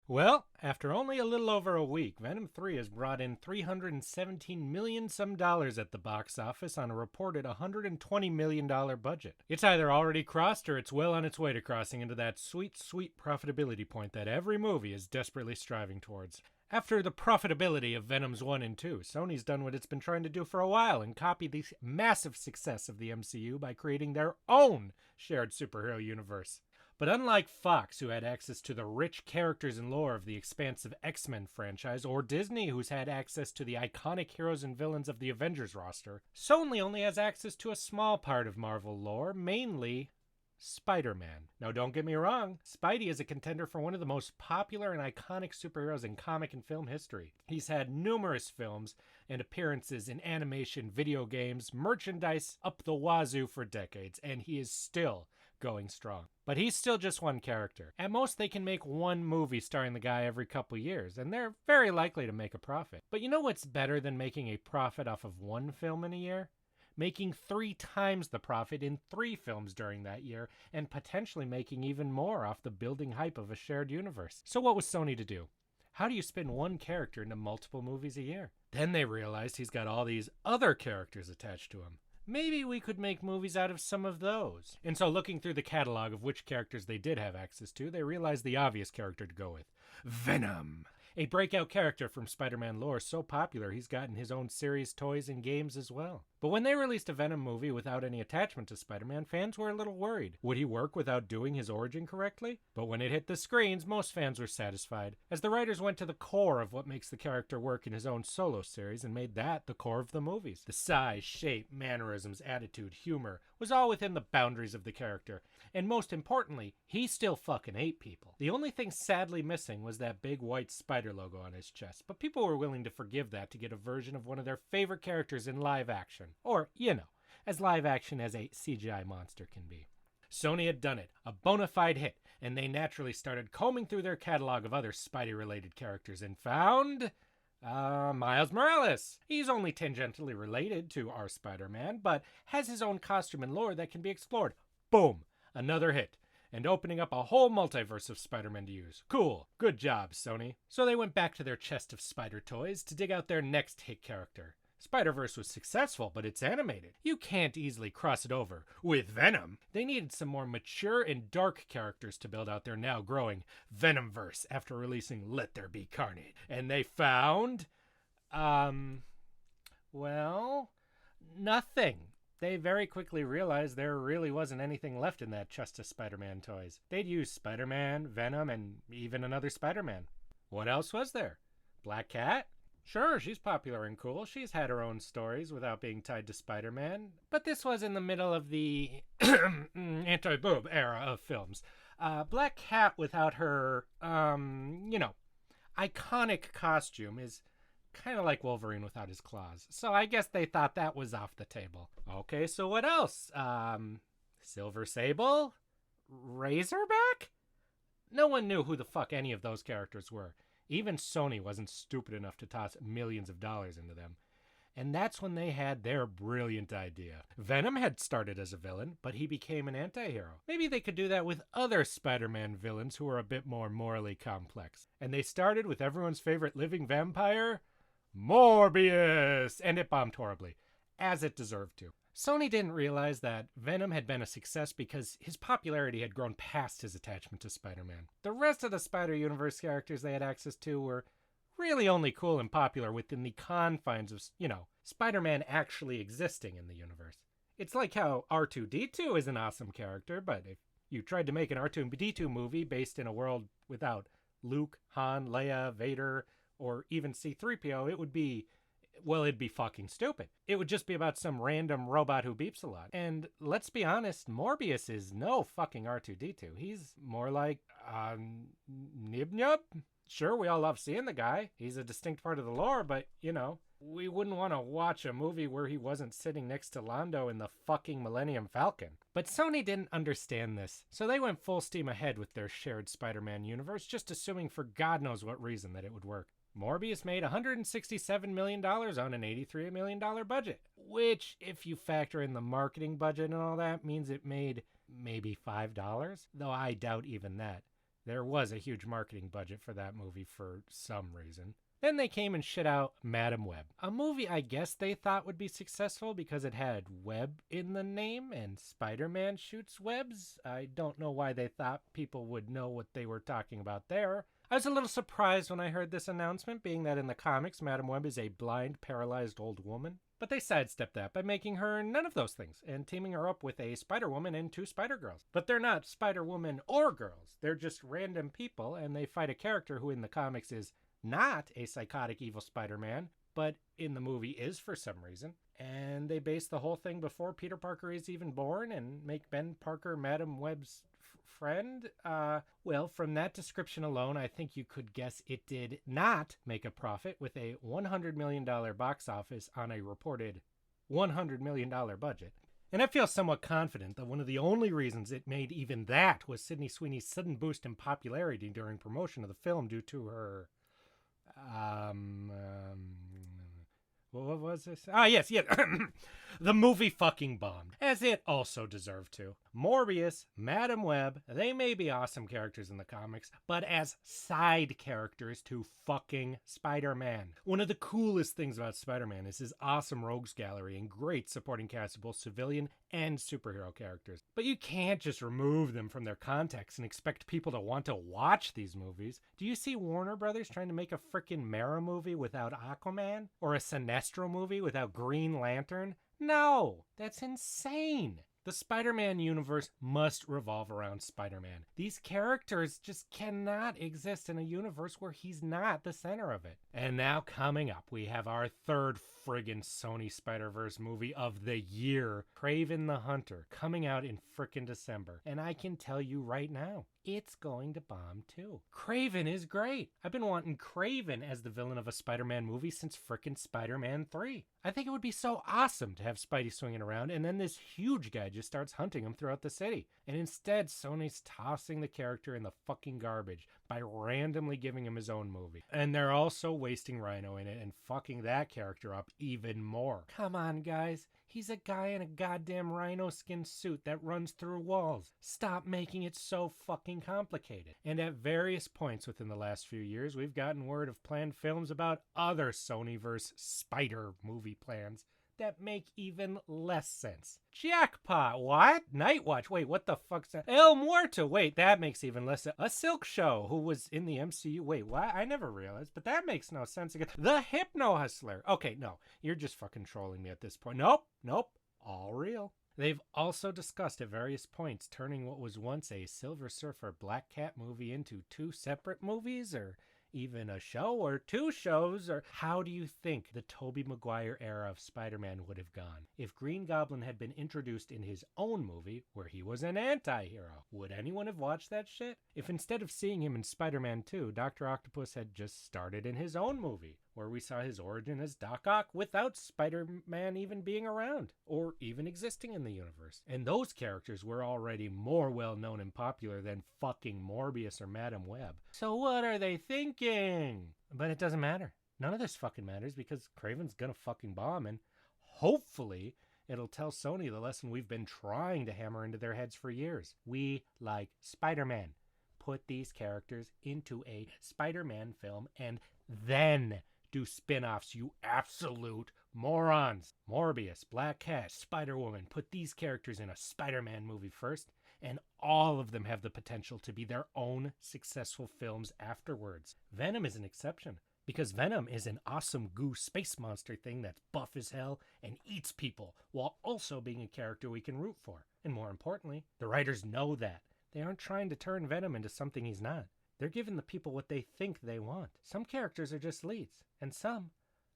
Well, after only a little over a week, Venom 3 has brought in $317 million some dollars at the box office on a reported $120 million budget. It's either already crossed or it's well on its way to crossing into that sweet, sweet profitability point that every movie is desperately striving towards. After the profitability of Venoms 1 and 2, Sony's done what it's been trying to do for a while and copy the massive success of the MCU by creating their own shared superhero universe. But unlike Fox, who had access to the rich characters and lore of the expansive X-Men franchise, or Disney, who's had access to the iconic heroes and villains of the Avengers roster, Sony only has access to a small part of Marvel lore, mainly Spider-Man. Now, don't get me wrong, Spidey is a contender for one of the most popular and iconic superheroes in comic and film history. He's had numerous films and appearances in animation, video games, merchandise up the wazoo for decades, and he is still going strong. But he's still just one character. At most, they can make one movie starring the guy every couple years, and they're very likely to make a profit. But you know what's better than making a profit off of one film in a year? Making 3 times the profit in 3 films during that year, and potentially making even more off the building hype of a shared universe. So what was Sony to do? How do you spin one character into multiple movies a year? Then they realized he's got all these other characters attached to him. Maybe we could make movies out of some of those. And so looking through the catalog of which characters they did have access to, they realized the obvious character to go with. Venom. A breakout character from Spider-Man lore so popular he's gotten his own series, toys, and games as well. But when they released a Venom movie without any attachment to Spider-Man, fans were a little worried. Would he work without doing his origin correctly? But when it hit the screens, most fans were satisfied, as the writers went to the core of what makes the character work in his own solo series and made that the core of the movies. The size, shape, mannerisms, attitude, humor was all within the boundaries of the character, and most importantly, he still fucking ate people. The only thing sadly missing was that big white spider logo on his chest, but people were willing to forgive that to get a version of one of their favorite characters in live action. Or, as live action as a CGI monster can be. Sony had done it, a bona fide hit, and they naturally started combing through their catalog of other Spidey-related characters and found Miles Morales. He's only tangentially related to our Spider-Man, but has his own costume and lore that can be explored. Boom! Another hit. And opening up a whole multiverse of Spider-Man to use. Cool. Good job, Sony. So they went back to their chest of spider toys to dig out their next hit character. Spiderverse was successful, but it's animated. You can't easily cross it over with Venom. They needed some more mature and dark characters to build out their now growing Venomverse after releasing Let There Be Carnage. And they found, nothing. They very quickly realized there really wasn't anything left in that chest of Spider-Man toys. They'd used Spider-Man, Venom, and even another Spider-Man. What else was there? Black Cat? Sure, she's popular and cool. She's had her own stories without being tied to Spider-Man. But this was in the middle of the anti-boob era of films. Black Cat without her, iconic costume is kind of like Wolverine without his claws. So I guess they thought that was off the table. Okay, so what else? Silver Sable? Razorback? No one knew who the fuck any of those characters were. Even Sony wasn't stupid enough to toss millions of dollars into them. And that's when they had their brilliant idea. Venom had started as a villain, but he became an anti-hero. Maybe they could do that with other Spider-Man villains who are a bit more morally complex. And they started with everyone's favorite living vampire, Morbius! And it bombed horribly, as it deserved to. Sony didn't realize that Venom had been a success because his popularity had grown past his attachment to Spider-Man. The rest of the Spider-Universe characters they had access to were really only cool and popular within the confines of, Spider-Man actually existing in the universe. It's like how R2-D2 is an awesome character, but if you tried to make an R2-D2 movie based in a world without Luke, Han, Leia, Vader, or even C-3PO, it'd be fucking stupid. It would just be about some random robot who beeps a lot. And let's be honest, Morbius is no fucking R2-D2. He's more like, Nib-Nub? Sure, we all love seeing the guy. He's a distinct part of the lore, but, we wouldn't want to watch a movie where he wasn't sitting next to Lando in the fucking Millennium Falcon. But Sony didn't understand this, so they went full steam ahead with their shared Spider-Man universe, just assuming for God knows what reason that it would work. Morbius made $167 million on an $83 million budget, which, if you factor in the marketing budget and all that, means it made maybe $5, though I doubt even that. There was a huge marketing budget for that movie for some reason. Then they came and shit out Madam Web, a movie I guess they thought would be successful because it had web in the name and Spider-Man shoots webs. I don't know why they thought people would know what they were talking about there. I was a little surprised when I heard this announcement, being that in the comics, Madam Web is a blind, paralyzed old woman. But they sidestepped that by making her none of those things and teaming her up with a Spider-Woman and 2 Spider-Girls. But they're not Spider-Woman or girls. They're just random people, and they fight a character who in the comics is not a psychotic evil Spider-Man, but in the movie is for some reason. And they base the whole thing before Peter Parker is even born and make Ben Parker Madam Web's friend. Well, from that description alone, I think you could guess it did not make a profit with a $100 million box office on a reported $100 million budget. And I feel somewhat confident that one of the only reasons it made even that was Sydney Sweeney's sudden boost in popularity during promotion of the film due to her what was this? Yes. The movie fucking bombed, as it also deserved to. Morbius, Madam Web, they may be awesome characters in the comics, but as side characters to fucking Spider-Man. One of the coolest things about Spider-Man is his awesome rogues gallery and great supporting cast of both civilian and superhero characters. But you can't just remove them from their context and expect people to want to watch these movies. Do you see Warner Brothers trying to make a frickin' Mera movie without Aquaman? Or a Sinestro movie without Green Lantern? No, that's insane. The Spider-Man universe must revolve around Spider-Man. These characters just cannot exist in a universe where he's not the center of it. And now coming up, we have our third friggin' Sony Spider-Verse movie of the year, Kraven the Hunter, coming out in frickin' December. And I can tell you right now, it's going to bomb too. Kraven is great. I've been wanting Kraven as the villain of a Spider-Man movie since frickin' Spider-Man 3. I think it would be so awesome to have Spidey swinging around and then this huge guy just starts hunting him throughout the city. And instead, Sony's tossing the character in the fucking garbage by randomly giving him his own movie. And they're also wasting Rhino in it and fucking that character up even more. Come on, guys. He's a guy in a goddamn rhino skin suit that runs through walls. Stop making it so fucking complicated. And at various points within the last few years, we've gotten word of planned films about other Sonyverse Spider movie plans that make even less sense. Jackpot, what? Nightwatch, wait, what the fuck's that? El Muerto, wait, that makes even less sense. A Silk Show, who was in the MCU, wait, what? I never realized, but that makes no sense again. The Hypno Hustler, okay, no, you're just fucking trolling me at this point. Nope, all real. They've also discussed at various points turning what was once a Silver Surfer Black Cat movie into 2 separate movies, or even a show or 2 shows. Or how do you think the Tobey Maguire era of Spider-Man would have gone if Green Goblin had been introduced in his own movie where he was an anti-hero? Would anyone have watched that shit? If instead of seeing him in Spider-Man 2, Dr. Octopus had just started in his own movie where we saw his origin as Doc Ock without Spider-Man even being around or even existing in the universe. And those characters were already more well-known and popular than fucking Morbius or Madam Web. So what are they thinking? But it doesn't matter. None of this fucking matters because Kraven's gonna fucking bomb, and hopefully it'll tell Sony the lesson we've been trying to hammer into their heads for years. We like Spider-Man. Put these characters into a Spider-Man film and then do spin-offs, you absolute morons. Morbius, Black Cat, Spider-Woman, put these characters in a Spider-Man movie first, and all of them have the potential to be their own successful films afterwards. Venom is an exception, because Venom is an awesome goo space monster thing that's buff as hell and eats people, while also being a character we can root for. And more importantly, the writers know that. They aren't trying to turn Venom into something he's not. They're giving the people what they think they want. Some characters are just leads, and some,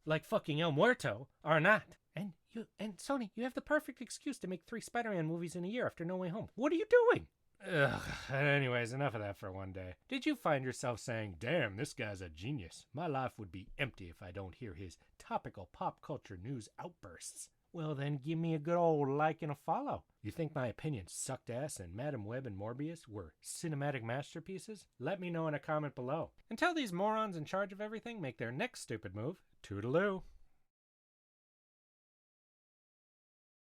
like fucking El Muerto, are not. And Sony, you have the perfect excuse to make 3 Spider-Man movies in a year after No Way Home. What are you doing? Ugh, anyways, enough of that for one day. Did you find yourself saying, damn, this guy's a genius. My life would be empty if I don't hear his topical pop culture news outbursts. Well, then give me a good old like and a follow. You think my opinion sucked ass and Madam Web and Morbius were cinematic masterpieces? Let me know in a comment below. Until these morons in charge of everything make their next stupid move, toodaloo.